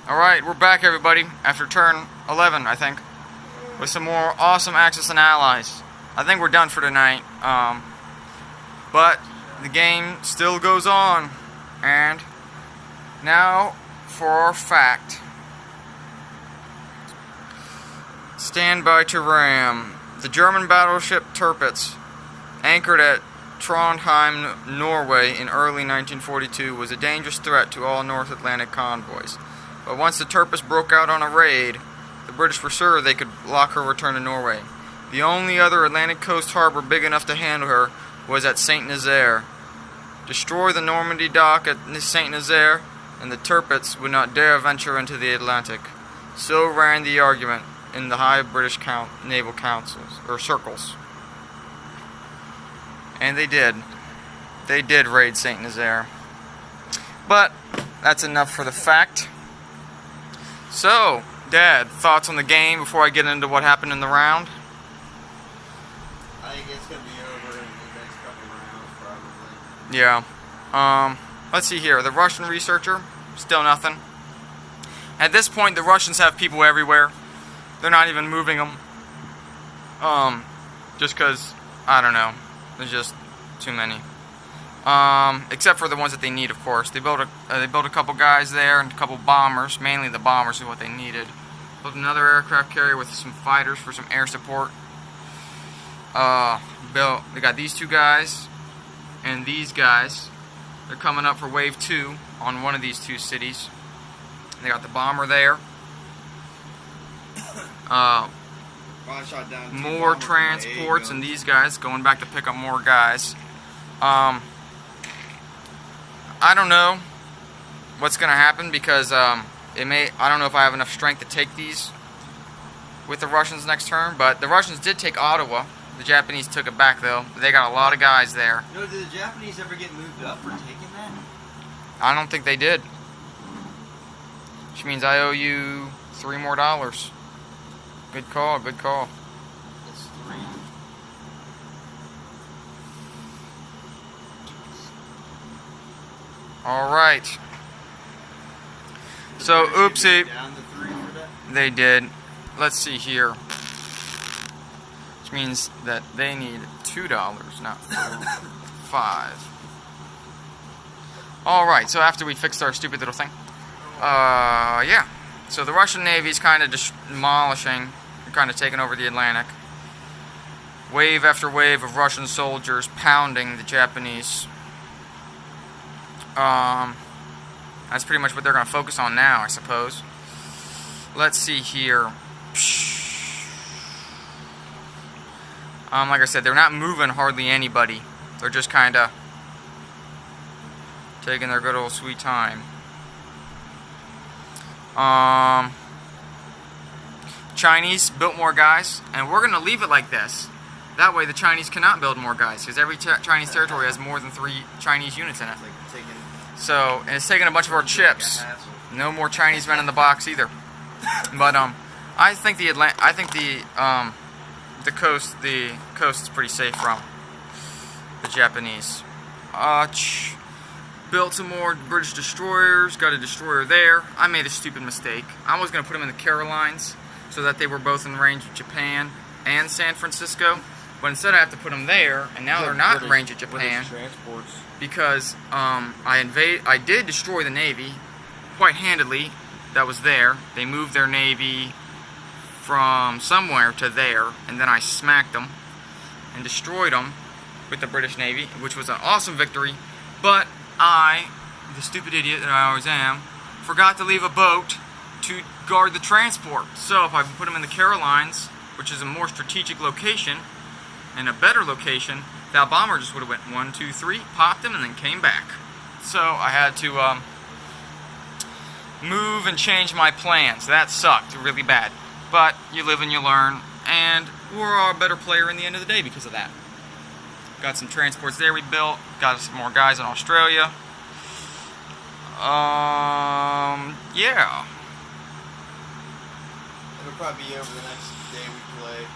Alright, we're back, everybody, after turn 11, I think, with some more awesome Axis and Allies. I think we're done for tonight, but the game still goes on. And now for our fact. Stand by to ram. The German battleship Tirpitz, anchored at Trondheim, Norway in early 1942, was a dangerous threat to all North Atlantic convoys. But once the Tirpitz broke out on a raid, the British were sure they could block her return to Norway. The only other Atlantic coast harbor big enough to handle her was at Saint Nazaire. Destroy the Normandy dock at Saint Nazaire, and the Tirpitz would not dare venture into the Atlantic. So ran the argument in the high British naval councils, or circles. And they did. They did raid Saint Nazaire. But that's enough for the fact. So, Dad, thoughts on the game before I get into what happened in the round? I think it's going to be over in the next couple rounds, probably. Yeah. Let's see here. The Russian researcher, still nothing. At this point, the Russians have people everywhere. They're not even moving them. Just because, I don't know. There's just too many. Except for the ones that they need, of course. They built a couple guys there and a couple bombers. Mainly the bombers are what they needed. Built another aircraft carrier with some fighters for some air support. They got these two guys and these guys. They're coming up for wave 2 on one of these two cities. They got the bomber there. More transports and these guys going back to pick up more guys. I don't know what's gonna happen because I don't know if I have enough strength to take these with the Russians next turn, but the Russians did take Ottawa. The Japanese took it back though. They got a lot of guys there. No, did the Japanese ever get moved up for taking that? I don't think they did. Which means I owe you $3 more. Good call, good call. It's 3. Alright. So, oopsie. Down to 3 for that? They did. Let's see here. Which means that they need $2, not 5. Alright, so after we fixed our stupid little thing. Yeah. So the Russian Navy's kind of demolishing, kind of taking over the Atlantic. Wave after wave of Russian soldiers pounding the Japanese. That's pretty much what they're going to focus on now, I suppose. Let's see here. Like I said, they're not moving hardly anybody. They're just kind of taking their good old sweet time. Chinese built more guys, and we're going to leave it like this. That way the Chinese cannot build more guys, because every Chinese territory has more than 3 Chinese units in it. So, and it's taking a bunch of our chips. No more Chinese men in the box either. But I think the coast is pretty safe from the Japanese. Built some more British destroyers. Got a destroyer there. I made a stupid mistake. I was going to put them in the Carolines so that they were both in range of Japan and San Francisco. But instead I have to put them there, and now they're not in range of Japan because I did destroy the Navy quite handily that was there. They moved their Navy from somewhere to there, and then I smacked them and destroyed them with the British Navy, which was an awesome victory. But I, the stupid idiot that I always am, forgot to leave a boat to guard the transport. So if I put them in the Carolines, which is a more strategic location and a better location, that bomber just would have went 1, 2, 3, popped them, and then came back. So I had to move and change my plans. That sucked really bad. But you live and you learn, and we're a better player in the end of the day because of that. Got some transports there we built. Got some more guys in Australia. Yeah. It'll probably be over the next day we play.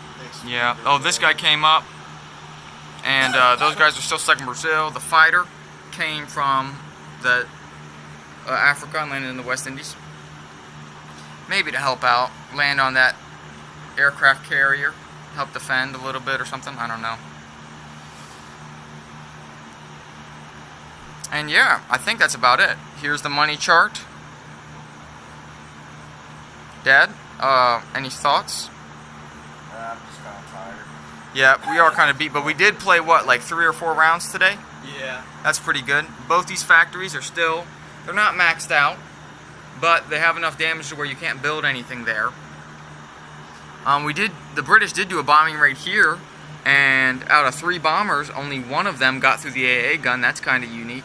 Yeah. Oh, this guy came up, and those guys are still stuck in Brazil. The fighter came from the Africa and landed in the West Indies. maybe to help out, land on that aircraft carrier, help defend a little bit or something. I don't know. And yeah, I think that's about it. Here's the money chart. Dad, any thoughts? I'm just kind of tired. Yeah, we are kind of beat, but we did play, what, like 3 or 4 rounds today? Yeah. That's pretty good. Both these factories are still, they're not maxed out, but they have enough damage to where you can't build anything there. The British did do a bombing raid here, and out of 3 bombers, only 1 of them got through the AA gun. That's kind of unique.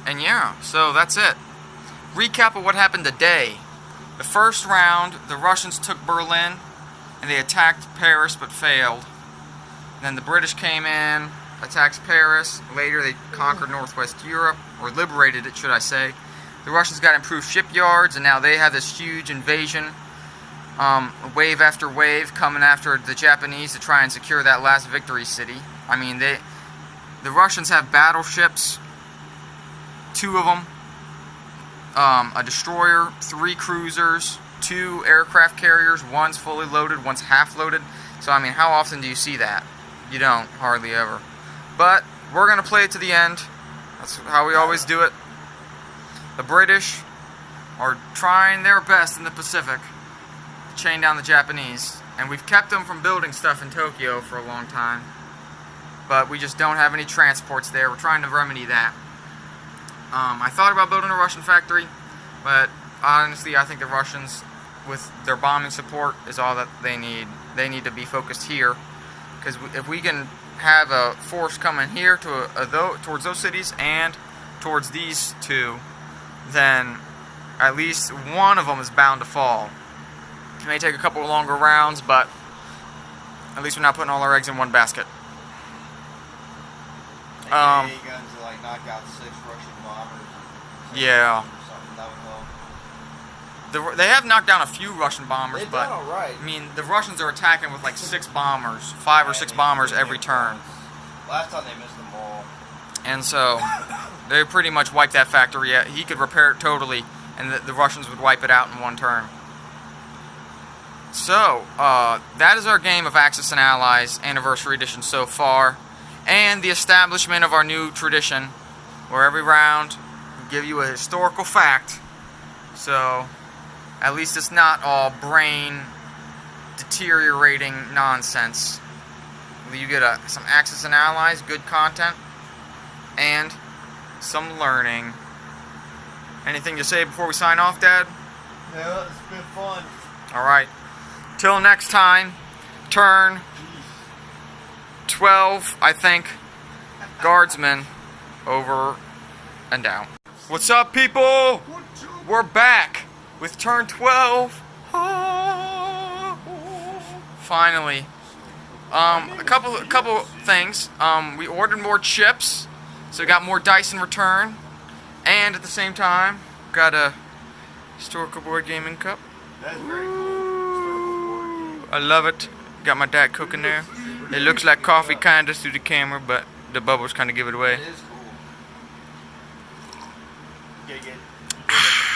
And yeah, so that's it. Recap of what happened today. The first round, the Russians took Berlin, and they attacked Paris but failed. Then the British came in, attacked Paris. Later they conquered Northwest Europe, or liberated it, should I say. The Russians got improved shipyards, and now they have this huge invasion, wave after wave, coming after the Japanese to try and secure that last victory city. I mean, the Russians have battleships, 2 of them, a destroyer, 3 cruisers, 2 aircraft carriers. One's fully loaded, one's half loaded. So, I mean, how often do you see that? You don't, hardly ever. But we're going to play it to the end. That's how we always do it. The British are trying their best in the Pacific to chain down the Japanese. And we've kept them from building stuff in Tokyo for a long time. But we just don't have any transports there. We're trying to remedy that. I thought about building a Russian factory, but honestly, I think the Russians, with their bombing support, is all that they need. They need to be focused here, because if we can have a force coming here to towards those cities and towards these 2, then at least one of them is bound to fall. It may take a couple of longer rounds, but at least we're not putting all our eggs in one basket. AA guns to like knock out 6 Russian bombers. Yeah. That would help. They have knocked down a few Russian bombers, They've but done all right. I mean, the Russians are attacking with like 6 bombers, 5 or 6 bombers every turn. Last time they missed them all. And so they pretty much wiped that factory. He could repair it totally, and the Russians would wipe it out in 1 turn. So that is our game of Axis and Allies Anniversary Edition so far, and the establishment of our new tradition, where every round we give you a historical fact. So at least it's not all brain deteriorating nonsense. You get some Axis and Allies, good content, and some learning. Anything to say before we sign off, Dad? Yeah, it's been fun. Alright. Till next time, turn 12, I think, guardsmen over and down. What's up, people? We're back with turn 12. Finally. A couple things. We ordered more chips, so we got more dice in return. And at the same time, got a historical board gaming cup. That's very cool. I love it. Got my Diet Coke in there. It looks like coffee kind of through the camera, but the bubbles kind of give it away. It is cool. Get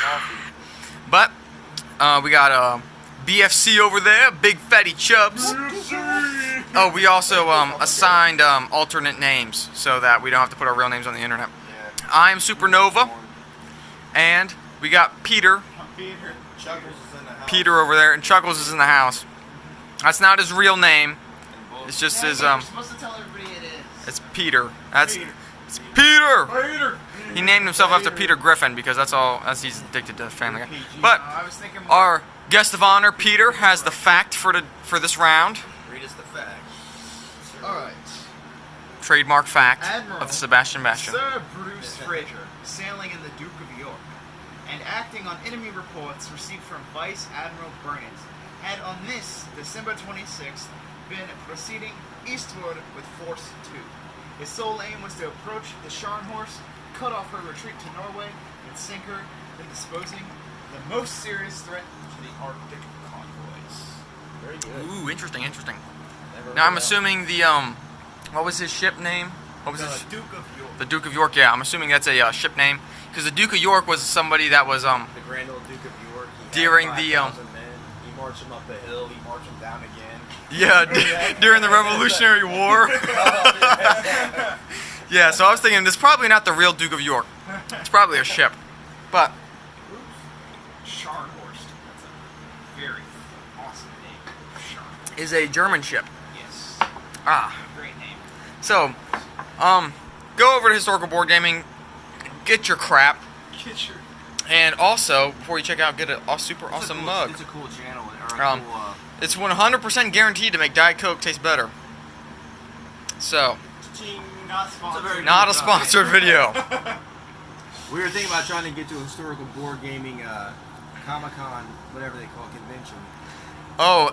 coffee. But we got BFC over there, Big Fatty Chubs. Oh, we also assigned alternate names so that we don't have to put our real names on the internet. Yeah. I'm Supernova, and we got Peter. Peter. Chuckles is in the house. Peter over there, and Chuckles is in the house. That's not his real name. It's just his You're supposed to tell everybody it is. It's Peter. It's Peter. Peter. He named himself after Peter Griffin because that's he's addicted to Family Guy. But I was thinking our guest of honor, Peter, has the fact for this round. read us the fact. Alright. Trademark fact Admiral of the Sebastian Bastion. Sir Bruce Fraser, sailing in the Duke of York, and acting on enemy reports received from Vice Admiral Burnett, had on this December 26th been proceeding eastward with Force 2. His sole aim was to approach the Scharnhorst, cut off her retreat to Norway, and sink her, then disposing the most serious threat to the Arctic convoys. Very good. Ooh, interesting. Never Now I'm heard assuming the what was his ship name? What was The his? Duke of York. The Duke of York. Yeah, I'm assuming that's a ship name because the Duke of York was somebody that was The Grand Old Duke of York. He During had the, 5,000 men. He marched them up the hill. He marched them down again. during the Revolutionary War. Yeah, so I was thinking this is probably not the real Duke of York. It's probably a ship, but Scharnhorst. That's a very awesome name. Scharnhorst. is a German ship. Yes. Ah. Great name. So, go over to Historical Board Gaming, get your crap, Get your. and also before you check out, get a super awesome mug. It's a cool channel. Or Um, cool, It's 100% guaranteed to make Diet Coke taste better. So, Not sponsored. not a sponsored video. We were thinking about trying to get to a historical board gaming Comic-Con, whatever they call it, convention. Oh,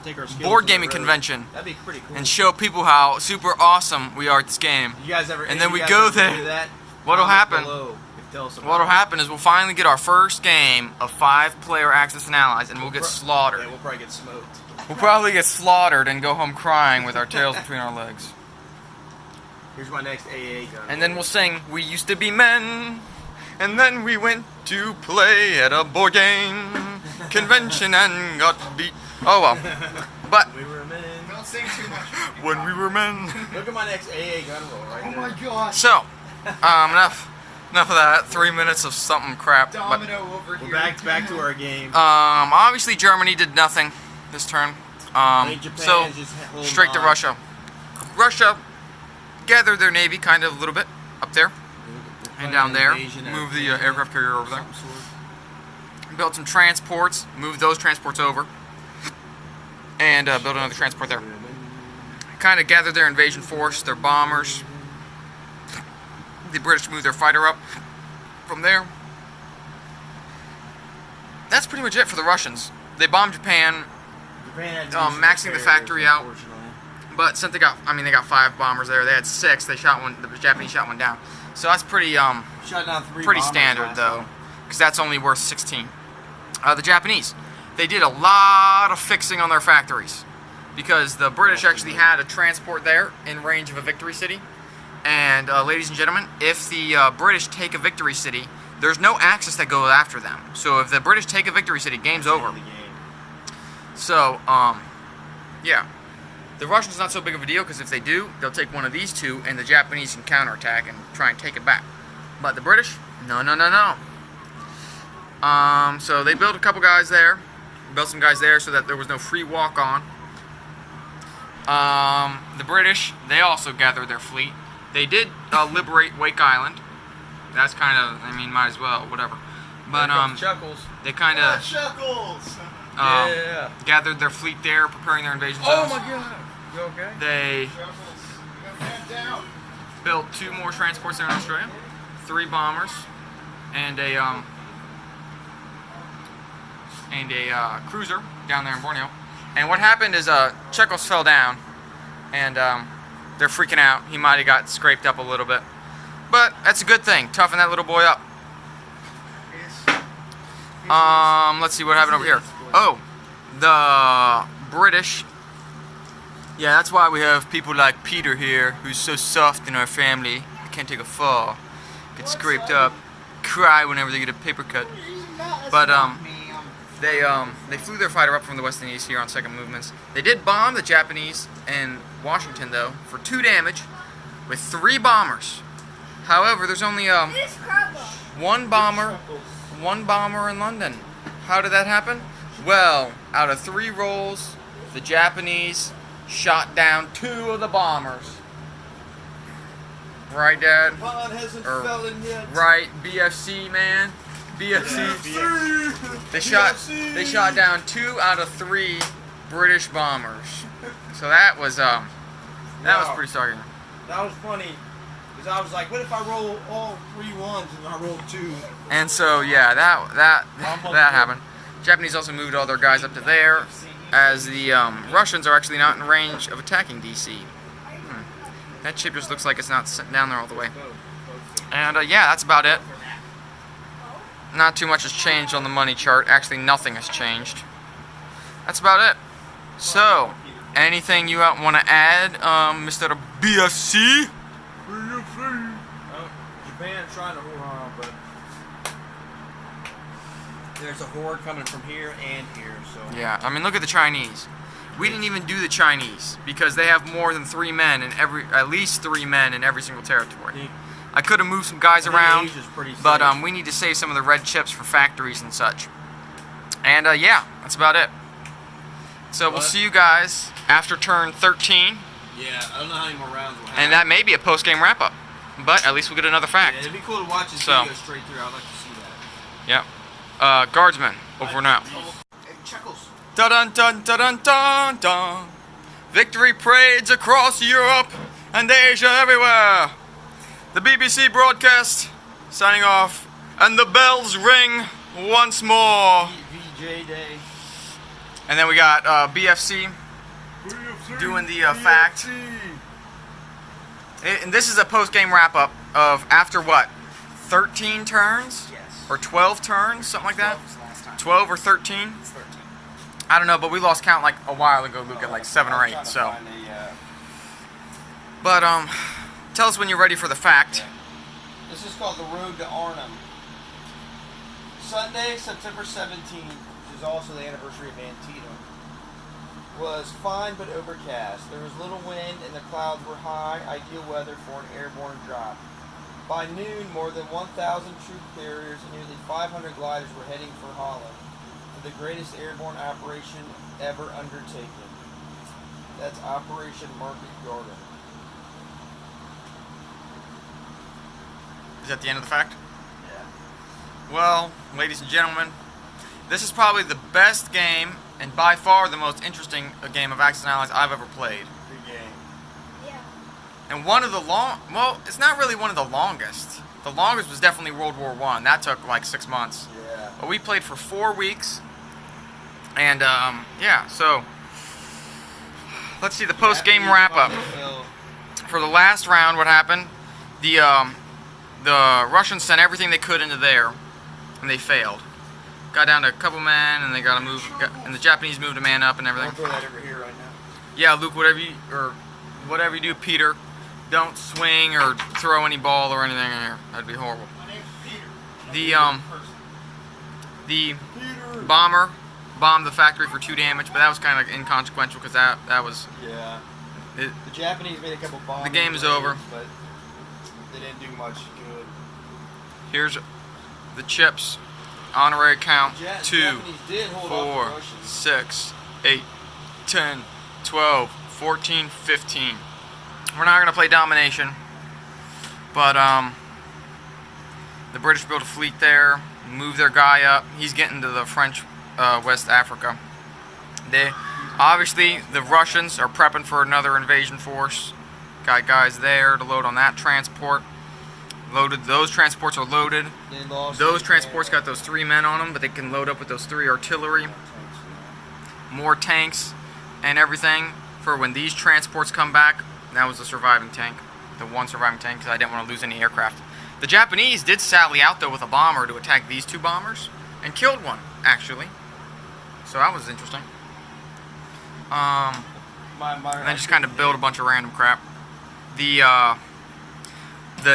Take our skills board to the gaming road. convention, That'd be pretty cool. and show people how super awesome we are at this game. You guys ever? And if then you we guys go ever there. do that, What'll comment happen? below and tell us about What'll it. happen is we'll finally get our first game of 5-player Axis and Allies, and we'll get slaughtered. Yeah, we'll probably get smoked. We'll probably get slaughtered and go home crying with our tails between our legs. Here's my next AA gun. And then we'll sing, "We used to be men, and then we went to play at a board game convention and got beat." Oh well. But We were men. Don't sing too much. when we were men. Look at my next AA gun roll right Oh there. my gosh. So, enough of that. 3 minutes of something crap. But, Domino over We're here. back to our game. obviously Germany did nothing this turn. I think Japan's So just holding straight to on. Russia. Russia gathered their navy kind of a little bit up there and down there. Move the aircraft carrier over there. Built some transports. Moved those transports over. And built another transport there. Kind of gathered their invasion force, their bombers. The British moved their fighter up from there. That's pretty much it for the Russians. They bombed Japan, Japan had maxing the factory out. unfortunately. but since they got 5 bombers there, they had 6. They shot one. The Japanese shot one down. So that's pretty Shot down 3 pretty bombers standard last though, time. because that's only worth 16. The Japanese, they did a lot of fixing on their factories, because the British actually had a transport there in range of a victory city. And ladies and gentlemen, if the British take a victory city, there's no Axis that goes after them. So if the British take a victory city, game's over. The game. So, yeah. The Russians not so big of a deal, because if they do, they'll take one of these two, and the Japanese can counterattack and try and take it back. But the British, no. So they built a couple guys there. Built some guys there so that there was no free walk-on. The British, they also gathered their fleet. They did liberate Wake Island. That's kind of, I mean, might as well, whatever. But Chuckles. they kind of Chuckles. Yeah. gathered their fleet there, preparing their invasion Oh zones. my God. You okay? They Chuckles. Man down. built 2 more transports there in Australia, 3 bombers, and a cruiser down there in Borneo. And what happened is Chekos fell down, and they're freaking out. He might have got scraped up a little bit, but that's a good thing. Toughen that little boy up. Let's see what happened over here. Oh, the British. Yeah, that's why we have people like Peter here, who's so soft in our family. He can't take a fall, get scraped up, cry whenever they get a paper cut. But they flew their fighter up from the west and east here on second movements. They did bomb the Japanese in Washington though for 2 damage with 3 bombers. However, there's only one bomber in London. How did that happen? Well, out of 3 rolls, the Japanese shot down 2 of the bombers. Right, Dad? Bond hasn't Or- fallen yet. Right, BFC, man. BFC. They shot down 2 out of 3 British bombers. So that was pretty shocking. That was funny. Because I was like, what if I roll all 3 ones and I roll 2? And so yeah, that happened. Japanese also moved all their guys up to there, as the Russians are actually not in range of attacking DC. That ship just looks like it's not sitting down there all the way. And yeah, that's about it. Not too much has changed on the money chart. Actually, nothing has changed. That's about it. So, anything you want to add, Mr. BFC? trying to hold on, but there's a horde coming from here and here. So Yeah, I mean, look at the Chinese. We didn't even do the Chinese because they have more than 3 men in at least 3 men in every single territory. I could have moved some guys around, but we need to save some of the red chips for factories and such. And yeah, that's about it. So we'll see you guys after turn 13. Yeah, I don't know how many more rounds we'll have. And that may be a post-game wrap-up, but at least we'll get another fact. Yeah, it'd be cool to watch this video straight through. I'd like to see that. Yep. Guardsmen, over and out. Hey, Chuckles. Dun dun dun dun dun dun. Victory parades across Europe and Asia everywhere. The BBC broadcast signing off, and the bells ring once more. VJ Day. And then we got BFC doing the fact. And this is a post-game wrap-up of after what? 13 turns? Yes. Or 12 turns? Something like that? 12 was last time. 12 or 13? It's 13. I don't know, but we lost count like a while ago, Luke, at like 7 or 8. So, but tell us when you're ready for the fact. This is called the Road to Arnhem. Sunday, September 17th, which is also the anniversary of Antietam, was fine but overcast. There was little wind and the clouds were high, ideal weather for an airborne drop. By noon, more than 1,000 troop carriers and nearly 500 gliders were heading for Holland, for the greatest airborne operation ever undertaken. That's Operation Market Garden. Is that the end of the fact? Yeah. Well, ladies and gentlemen, this is probably the best game and by far the most interesting game of Axis and Allies I've ever played. Good game. Yeah. And one of the well, it's not really one of the longest. The longest was definitely World War I. That took like 6 months. Yeah. But we played for 4 weeks. And, yeah, so let's see the post-game wrap-up. For the last round, what happened? The Russians sent everything they could into there, and they failed. Got down to a couple men, and they got to move. And the Japanese moved a man up and everything. I'll throw that over here right now. Yeah, Luke, whatever you do, Peter, don't swing or throw any ball or anything in here. That'd be horrible. My name's Peter. The bomber bombed the factory for 2 damage, but that was kind of inconsequential because that was. Yeah. The Japanese made a couple bombs. The game is over. But they didn't do much good. Here's the chips. Honorary count: 2, Japanese did hold off 4, the Russians. 6, 8, 10, 12, 14, 15. We're not going to play domination, but the British built a fleet there, moved their guy up. He's getting to the French West Africa. Obviously, the Russians are prepping for another invasion force. Got guys there to load on that transport. Those transports are loaded. Those transports got those 3 men on them, but they can load up with those 3 artillery, more tanks, and everything for when these transports come back. That was the surviving tank, the one surviving tank, because I didn't want to lose any aircraft. The Japanese did sally out though with a bomber to attack these 2 bombers and killed one actually. So that was interesting. And then just kind of build a bunch of random crap. The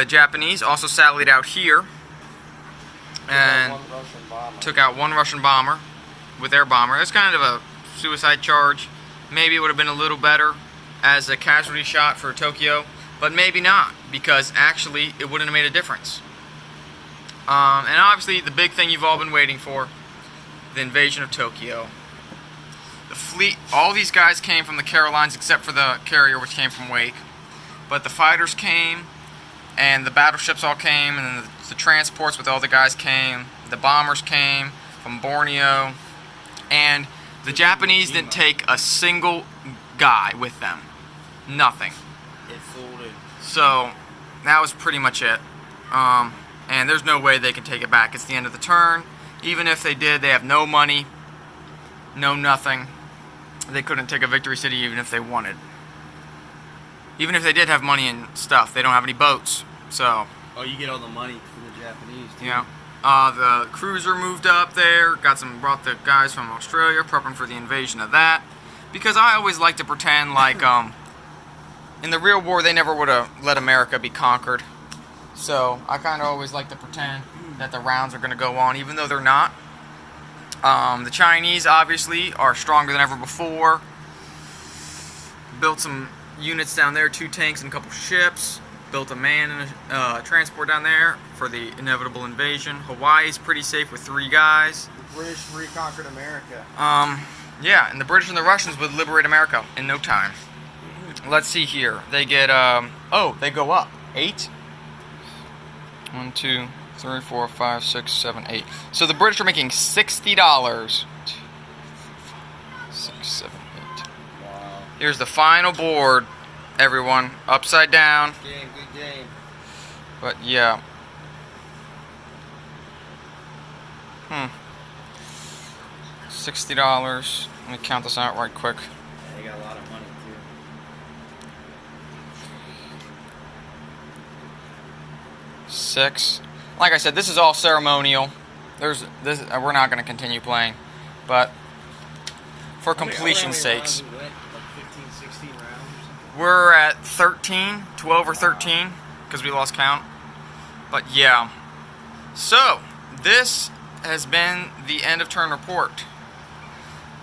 Japanese also sallied out here and took out 1 Russian bomber with their bomber. It's kind of a suicide charge. Maybe it would have been a little better as a casualty shot for Tokyo, but maybe not, because actually it wouldn't have made a difference. And obviously the big thing you've all been waiting for, the invasion of Tokyo. The fleet, all these guys came from the Carolines except for the carrier, which came from Wake. But the fighters came, and the battleships all came, and then the transports with all the guys came. The bombers came from Borneo, and the Japanese didn't take a single guy with them. Nothing. It folded. So that was pretty much it. And there's no way they can take it back. It's the end of the turn. Even if they did, they have no money, no nothing. They couldn't take a victory city even if they wanted. Even if they did have money and stuff, they don't have any boats. So. Oh, you get all the money from the Japanese too. Yeah. The cruiser moved up there, brought the guys from Australia, prepping for the invasion of that. Because I always like to pretend like, in the real war, they never would have let America be conquered. So I kind of always like to pretend that the rounds are going to go on, even though they're not. The Chinese, obviously, are stronger than ever before. Built some units down there, 2 tanks and a couple ships. Built a man and a transport down there for the inevitable invasion. Hawaii's pretty safe with 3 guys. The British reconquered America. Yeah, and the British and the Russians would liberate America in no time. Let's see here. They get, they go up. 8? 1, 2, 3, 4, 5, 6, 7, 8. So the British are making $60. 6, 7, 8. Wow. Here's the final board, everyone. Upside down. Good game. But yeah. $60. Let me count this out right quick. Yeah, they got a lot of money too. $6. Like I said, this is all ceremonial. We're not going to continue playing, but for completion's sakes, Like 15, 16 rounds or something? we're at 13, 12 or 13, because we lost count. But yeah. So this has been the end of turn report,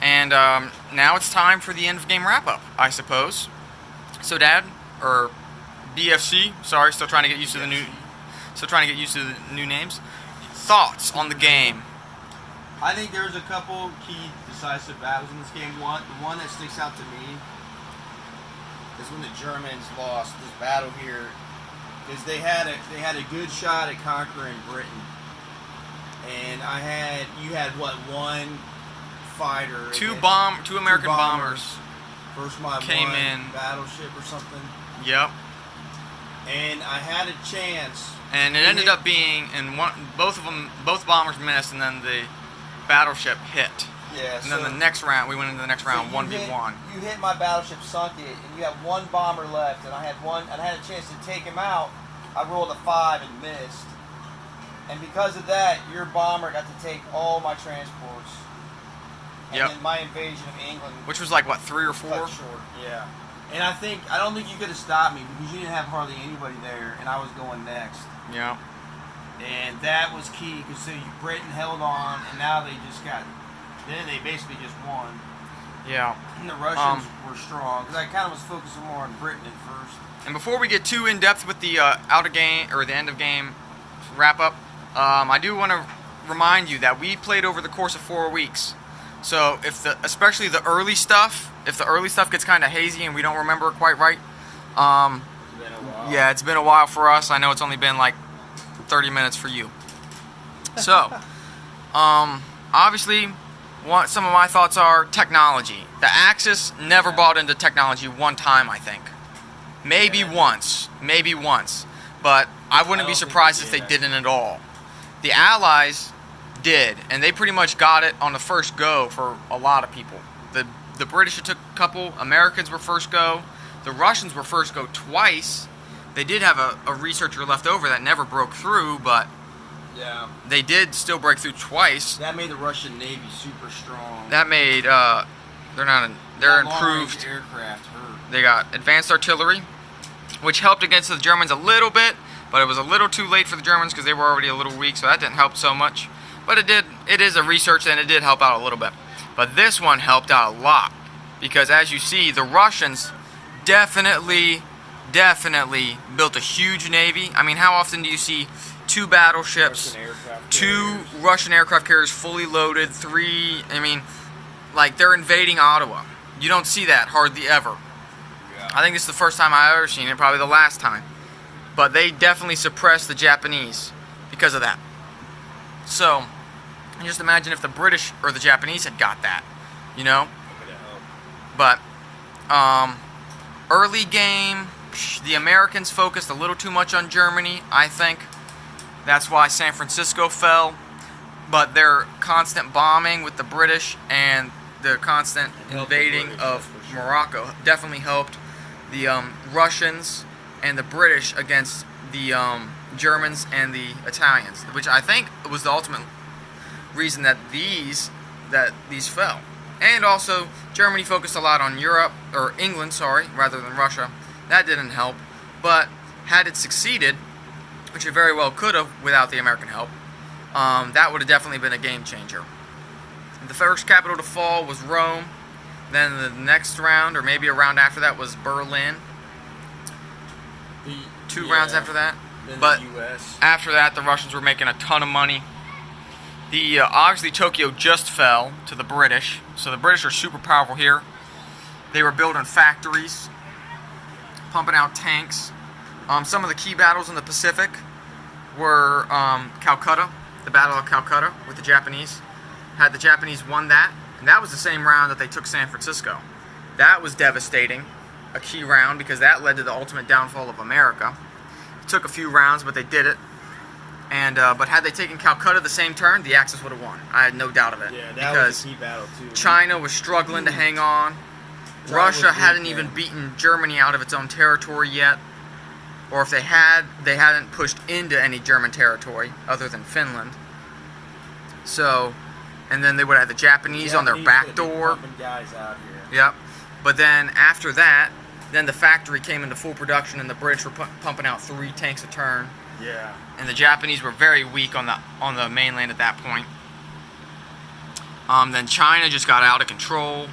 and now it's time for the end of game wrap up, I suppose. So, Dad, or BFC, sorry, still trying to get used to the new names. Thoughts on the game? I think there's a couple key decisive battles in this game. The one that sticks out to me is when the Germans lost this battle here, because they had a good shot at conquering Britain, and you had what, 1 fighter, 2 American bombers First my came 1 in. battleship or something, Yep. and I had a chance. And it ended up being both bombers missed, and then the battleship hit. Yeah. And then the next round, we went into the next round, 1v1. You hit my battleship, sunk it, and you have 1 bomber left, and I had a chance to take him out. I rolled a 5 and missed, and because of that, your bomber got to take all my transports. And Yep. then my invasion of England, Which was like what, 3 or 4? cut short. Yeah. And I don't think you could have stopped me, because you didn't have hardly anybody there, and I was going next. Yeah. And that was key, because Britain held on, and now they basically just won. Yeah. And the Russians were strong, because I kind of was focusing more on Britain at first. And before we get too in depth with the out of game or the end of game wrap up, I do want to remind you that we played over the course of 4 weeks. So especially the early stuff, if the early stuff gets kind of hazy and we don't remember it quite right, It's been a while. yeah, it's been a while for us. I know it's only been like 30 minutes for you. So, obviously, some of my thoughts are technology. The Axis never bought into technology one time, I think. Maybe once. But I wouldn't be don't think surprised they if they did, didn't at all. The Allies did, and they pretty much got it on the first go for a lot of people. The British took a couple, Americans were first go, the Russians were first go twice. They did have a researcher left over that never broke through, but Yeah. they did still break through twice. That made the Russian Navy super strong. That made they're improved. Aircraft hurt. They got advanced artillery, which helped against the Germans a little bit, but it was a little too late for the Germans because they were already a little weak, so that didn't help so much. But it is a research, and it did help out a little bit. But this one helped out a lot, because as you see, the Russians definitely built a huge navy. I mean, how often do you see 2 battleships, Russian aircraft 2 carriers. Russian aircraft carriers fully loaded, 3, I mean, like they're invading Ottawa. You don't see that hardly ever. Yeah. I think this is the first time I've ever seen it, probably the last time. But they definitely suppressed the Japanese because of that. So, just imagine if the British or the Japanese had got that, you know? But, early game, the Americans focused a little too much on Germany, I think. That's why San Francisco fell. But their constant bombing with the British and the constant invading of Morocco definitely helped the Russians and the British against the Germans and the Italians, which I think was the ultimate reason that these fell. And also, Germany focused a lot on England, rather than Russia. That didn't help. But had it succeeded, which it very well could have without the American help. That would have definitely been a game changer. The first capital to fall was Rome. Then the next round, or maybe a round after that, was Berlin. Two rounds after that. But the US. after that, the Russians were making a ton of money. Obviously, Tokyo just fell to the British. So the British are super powerful here. They were building factories, pumping out tanks. Some of the key battles in the Pacific were Calcutta, the Battle of Calcutta with the Japanese. Had the Japanese won that, and that was the same round that they took San Francisco. That was devastating, a key round, because that led to the ultimate downfall of America. It took a few rounds, but they did it. And but had they taken Calcutta the same turn, the Axis would have won. I had no doubt of it. Yeah, that because was a key battle too. China was struggling to hang on. Russia hadn't even beaten Germany out of its own territory yet. Or if they hadn't pushed into any German territory other than Finland. So, and then they would have the Japanese on their back door. Guys out here. Yep. But then after that, then the factory came into full production, and the British were pumping out 3 tanks a turn. Yeah. And the Japanese were very weak on the mainland at that point. Then China just got out of control.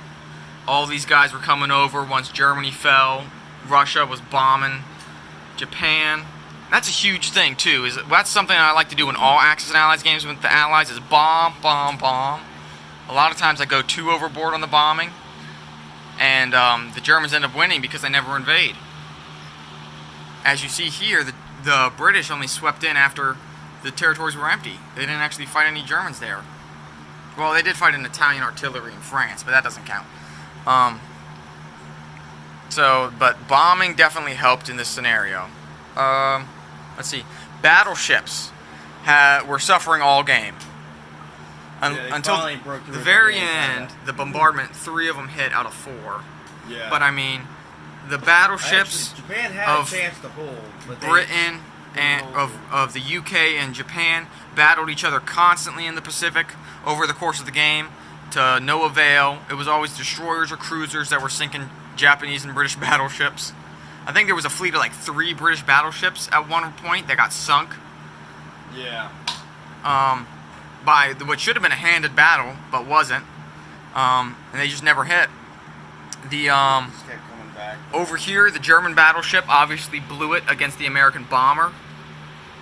All these guys were coming over once Germany fell. Russia was bombing Japan. That's a huge thing too. That's something I like to do in all Axis and Allies games with the Allies is bomb, bomb, bomb. A lot of times I go too overboard on the bombing, and the Germans end up winning because they never invade. As you see here, the British only swept in after the territories were empty. They didn't actually fight any Germans there. Well, they did fight an Italian artillery in France, but that doesn't count. But bombing definitely helped in this scenario. Let's see. Battleships were suffering all game. Until the very end, the bombardment, 3 of them hit out of 4. Yeah. But I mean, the battleships Japan had of a chance to hold, but Britain and of the UK and Japan battled each other constantly in the Pacific over the course of the game to no avail. It was always destroyers or cruisers that were sinking Japanese and British battleships. I think there was a fleet of like 3 British battleships at one point that got sunk. Yeah. By what should have been a handed battle, but wasn't. And they just never hit. Just kept coming back. Over here, the German battleship obviously blew it against the American bomber.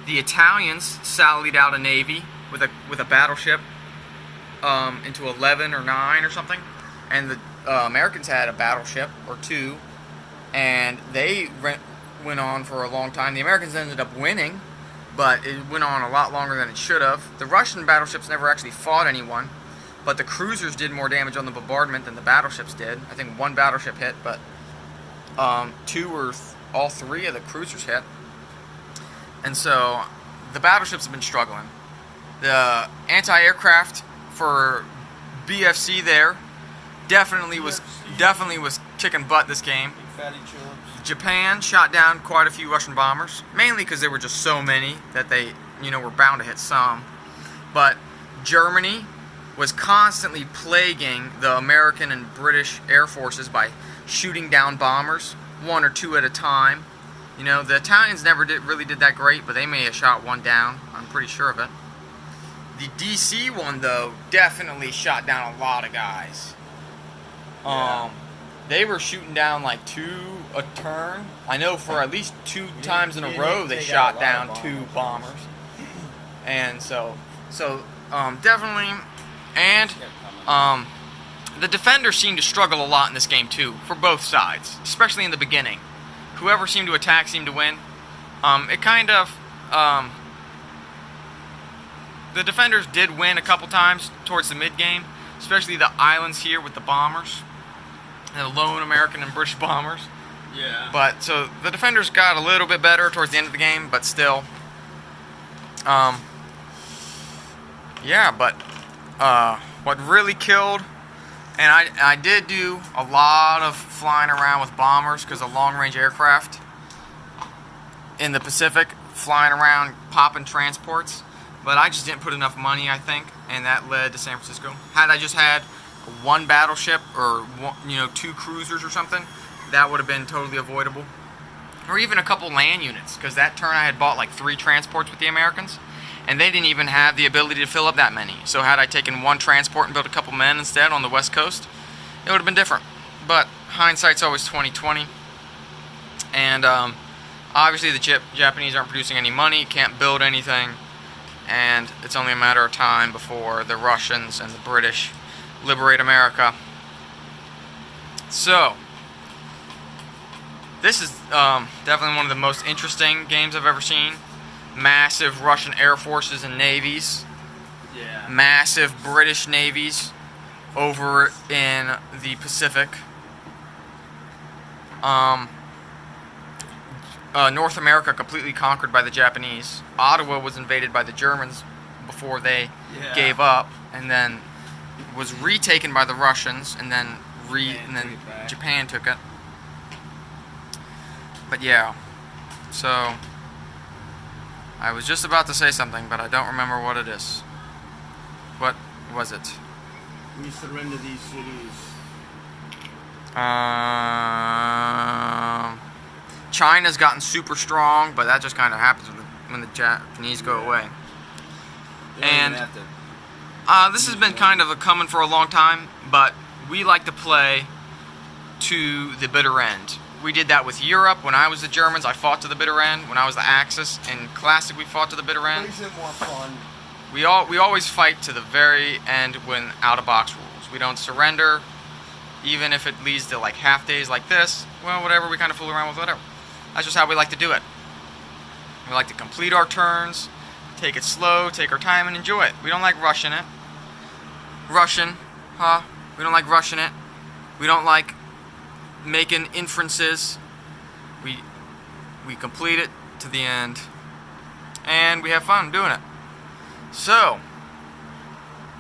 The Italians sallied out a navy with a battleship into 11 or 9 or something, and the Americans had a battleship or 2, and they went on for a long time. The Americans ended up winning, but it went on a lot longer than it should have. The Russian battleships never actually fought anyone, but the cruisers did more damage on the bombardment than the battleships did. I think 1 battleship hit, but 2 or all 3 of the cruisers hit. And so the battleships have been struggling. The anti-aircraft for BFC there definitely was kicking butt this game. Big fatty chills. Japan shot down quite a few Russian bombers, mainly because there were just so many that they, were bound to hit some. But Germany was constantly plaguing the American and British air forces by shooting down bombers, 1 or 2 at a time. The Italians never really did that great, but they may have shot 1 down. I'm pretty sure of it. The DC one, though, definitely shot down a lot of guys. Yeah. They were shooting down like 2 a turn. I know for at least 2 times in a row they shot down 2 bombers. And so definitely, and the defenders seemed to struggle a lot in this game too, for both sides, especially in the beginning. Whoever seemed to attack seemed to win. The defenders did win a couple times towards the mid-game, especially the islands here with the bombers, the lone American and British bombers. Yeah. But so the defenders got a little bit better towards the end of the game, but still, yeah. But what really killed, and I did do a lot of flying around with bombers because of long-range aircraft in the Pacific, flying around popping transports. But I just didn't put enough money, I think, and that led to San Francisco. Had I just had 1 battleship or 2 cruisers or something, that would have been totally avoidable. or even a couple land units, because that turn I had bought like 3 transports with the Americans, and they didn't even have the ability to fill up that many. So had I taken 1 transport and built a couple men instead on the west coast, it would have been different. But hindsight's always 20/20, and obviously the Japanese aren't producing any money, can't build anything, and it's only a matter of time before the Russians and the British liberate America. So this is definitely one of the most interesting games I've ever seen. Massive Russian air forces and navies. Yeah. Massive British navies over in the Pacific. North America completely conquered by the Japanese. Ottawa was invaded by the Germans before they gave up, and then was retaken by the Russians, and then Japan took it. But yeah, so I was just about to say something, but I don't remember what it is. What was it? We surrender these cities. China's gotten super strong, but that just kind of happens when the Japanese go away. And this has been kind of coming for a long time, but we like to play to the bitter end. We did that with Europe. When I was the Germans, I fought to the bitter end. When I was the Axis in Classic, we fought to the bitter end. Makes it more fun. We always fight to the very end when out-of-box rules. We don't surrender, even if it leads to like half days like this. Well, whatever, we kind of fool around with whatever. That's just how we like to do it. We like to complete our turns, take it slow, take our time, and enjoy it. We don't like rushing it. Russian, huh? We don't like rushing it. We don't like making inferences. We complete it to the end, and we have fun doing it. So,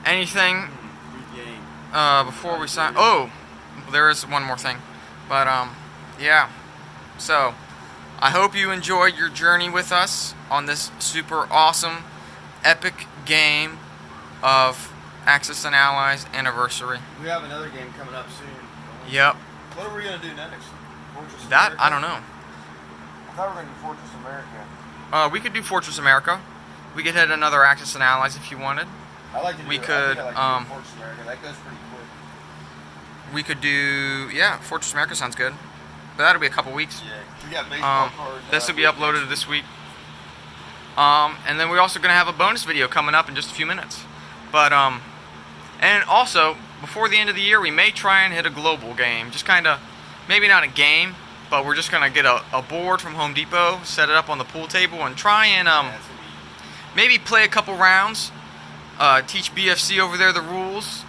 anything before we sign? Oh, there is one more thing, but yeah. So, I hope you enjoyed your journey with us on this super awesome, epic game of Axis and Allies Anniversary. We have another game coming up soon. Yep. What are we gonna do next? Fortress That America? I don't know. I thought we were gonna do Fortress America. We could do Fortress America. We could hit another Axis and Allies if you wanted. I like to do. We I could, think I like to do Fortress America. That goes pretty quick. We could do, yeah, Fortress America sounds good. But that'll be a couple weeks. Yeah. We got baseball cards. This will be uploaded this week. And then we're also going to have a bonus video coming up in just a few minutes. But, and also, before the end of the year, we may try and hit a global game. Just kind of, maybe not a game, but we're just going to get a board from Home Depot, set it up on the pool table, and try and maybe play a couple rounds. Teach BFC over there the rules.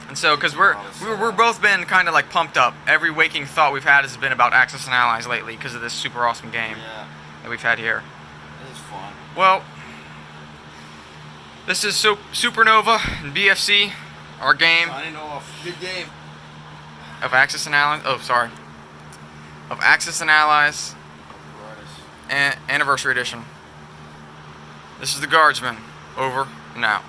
And so, because we're both been kind of like pumped up. Every waking thought we've had has been about Axis and Allies lately because of this super awesome game that we've had here. It is fun. Well, this is Supernova and BFC, our game Signing off. Good game. of Axis and Allies. Oh, sorry. Of Axis and Allies Anniversary Edition. This is the Guardsman. Over and out.